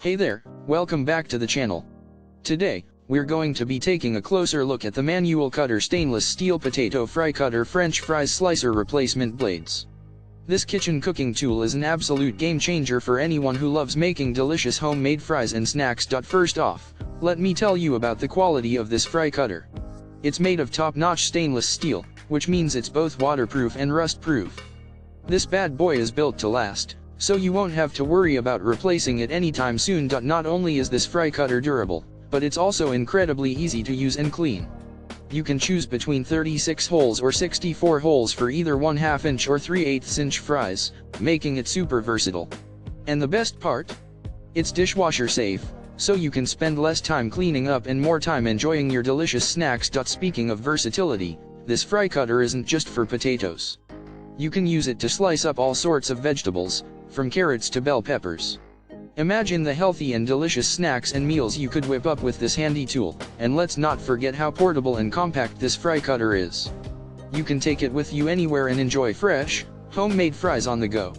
Hey there, welcome back to the channel. Today, we're going to be taking a closer look at the manual cutter stainless steel potato fry cutter French fries slicer replacement blades. This kitchen cooking tool is an absolute game changer for anyone who loves making delicious homemade fries and snacks. First off, let me tell you about the quality of this fry cutter. It's made of top-notch stainless steel, which means it's both waterproof and rust-proof. This bad boy is built to last, so you won't have to worry about replacing it anytime soon. Not only is this fry cutter durable, but it's also incredibly easy to use and clean. You can choose between 36 holes or 64 holes for either 1/2 inch or 3/8 inch fries, making it super versatile. And the best part? It's dishwasher safe, so you can spend less time cleaning up and more time enjoying your delicious snacks. Speaking of versatility, this fry cutter isn't just for potatoes. You can use it to slice up all sorts of vegetables, from carrots to bell peppers. Imagine the healthy and delicious snacks and meals you could whip up with this handy tool, and let's not forget how portable and compact this fry cutter is. You can take it with you anywhere and enjoy fresh, homemade fries on the go.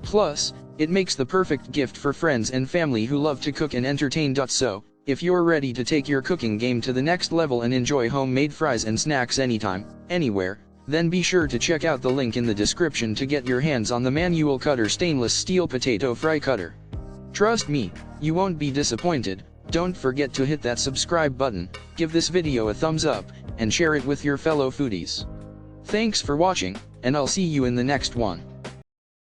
Plus, it makes the perfect gift for friends and family who love to cook and entertain. So, if you're ready to take your cooking game to the next level and enjoy homemade fries and snacks anytime, anywhere, then be sure to check out the link in the description to get your hands on the manual cutter stainless steel potato fry cutter. Trust me, you won't be disappointed. Don't forget to hit that subscribe button, give this video a thumbs up, and share it with your fellow foodies. Thanks for watching, and I'll see you in the next one.